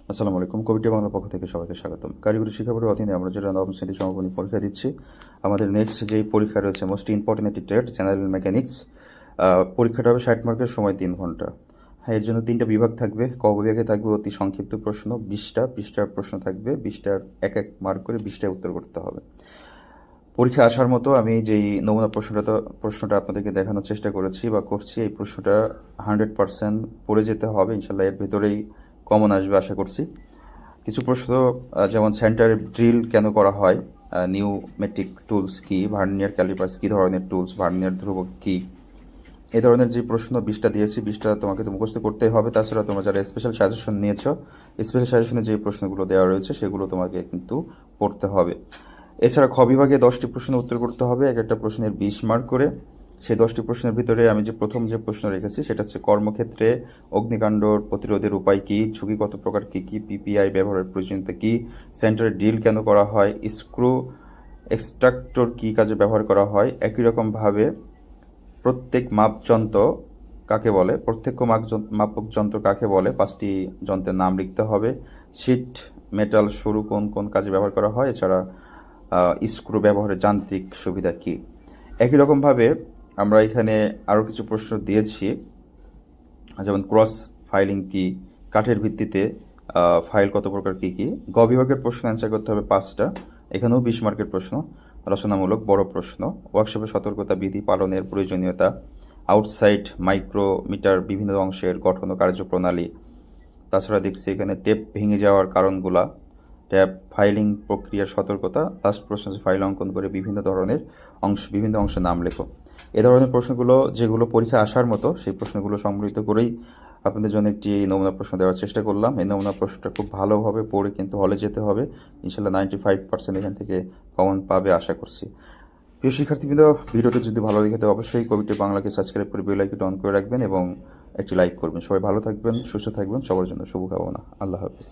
আসসালামু আলাইকুম। কবিটি বাংলার পক্ষ থেকে সবাইকে স্বাগতম। কারিগরি শিক্ষা বোর্ডের অধীনে আমরা যেটা নবম শ্রেণী সমাপনী পরীক্ষা দিচ্ছি, আমাদের নেক্সট যেই পরীক্ষা রয়েছে মোস্ট ইম্পর্টেন্ট একটি ট্রেড জেনারেল মেকানিক্স। পরীক্ষাটা হবে 60 মার্কের, সময় 3 ঘন্টা। হ্যাঁ, এর জন্য 3টা বিভাগ থাকবে। ক বিভাগে থাকবে অতি সংক্ষিপ্ত প্রশ্ন, 20টা প্রশ্ন থাকবে, 20টার এক এক মার্ক করে 20টায় উত্তর করতে হবে। পরীক্ষা আসার মতো আমি যেই নমুনা প্রশ্নটা আপনাদেরকে দেখানোর চেষ্টা করেছি বা করছি, এই প্রশ্নটা 100% পড়ে যেতে হবে ইনশাল্লাহ। এর ভেতরেই কমন আসবে আশা করছি। কিছু প্রশ্ন যেমন সেন্টার ড্রিল কেন করা হয়, নিউমেটিক টুলস কি, ভার্নিয়ার ক্যালিপার্স কী ধরনের টুলস, ভার্নিয়ার ধ্রুবক কী, এই ধরনের যে প্রশ্ন 20টা দিয়েছি, 20টা তোমাকে তো মুখস্থ করতেই হবে। তাছাড়া তোমরা যারা স্পেশাল সাজেশন নিয়েছো, স্পেশাল সাজেশনে যে প্রশ্নগুলো দেওয়া রয়েছে সেগুলো তোমাকে কিন্তু পড়তে হবে। এছাড়া খ বিভাগে 10টি প্রশ্নের উত্তর করতে হবে, এক একটা প্রশ্নের 20 মার্ক করে। সেই 10টি প্রশ্নের ভিতরে আমি যে প্রথম যে প্রশ্ন রেখেছি সেটা হচ্ছে কর্মক্ষেত্রে অগ্নিকাণ্ড প্রতিরোধের উপায় কী, ঝুঁকি কত প্রকার কী কী, পিপিআই ব্যবহারের প্রয়োজনীয়তা কী, সেন্টারে ড্রিল কেন করা হয়, স্ক্রু এক্সট্রাক্টর কী কাজে ব্যবহার করা হয়। একই রকমভাবে প্রত্যেক মাপযন্ত্র কাকে বলে, প্রত্যক্ষ মাপক যন্ত্র কাকে বলে, 5টি যন্ত্রের নাম লিখতে হবে। শীট মেটাল সরু কোন কোন কাজে ব্যবহার করা হয়, এছাড়া স্ক্রু ব্যবহারের যান্ত্রিক সুবিধা কী। একই রকমভাবে আমরা এখানে আরও কিছু প্রশ্ন দিয়েছি, যেমন ক্রস ফাইলিং কি, কাঠের ভিত্তিতে ফাইল কত প্রকার কী কী। গ বিভাগের প্রশ্ন অ্যান্সার করতে হবে 5টা, এখানেও 20 মার্কের প্রশ্ন, রচনামূলক বড় প্রশ্ন। ওয়ার্কশপে সতর্কতা বিধি পালনের প্রয়োজনীয়তা, আউটসাইড মাইক্রোমিটার বিভিন্ন অংশের গঠন ও কার্যপ্রণালী। তাছাড়া দেখছি এখানে টেপ ভেঙে যাওয়ার কারণগুলা, ট্যাপ ফাইলিং প্রক্রিয়ার সতর্কতা। লাস্ট প্রশ্ন হচ্ছে ফাইল অঙ্কন করে বিভিন্ন অংশের নাম লেখো। এ ধরনের প্রশ্নগুলো যেগুলো পরীক্ষা আসার মতো, সেই প্রশ্নগুলো সংগৃহীত করেই আপনাদের জন্য একটি নমুনা প্রশ্ন দেওয়ার চেষ্টা করলাম। এই নমুনা প্রশ্নটা খুব ভালোভাবে পড়ে কিন্তু হলে যেতে হবে। ইনশাল্লাহ 95% এখান থেকে কমন পাবে আশা করছি। প্রিয় শিক্ষার্থীবৃন্দ, ভিডিওটি যদি ভালো লেগে থাকে অবশ্যই কবিটি বাংলাকে সাবস্ক্রাইব করে বেল আইকনটি অন করে রাখবেন এবং একটি লাইক করবেন। সবাই ভালো থাকবেন, সুস্থ থাকবেন, সবার জন্য শুভকামনা। আল্লাহ হাফিজ।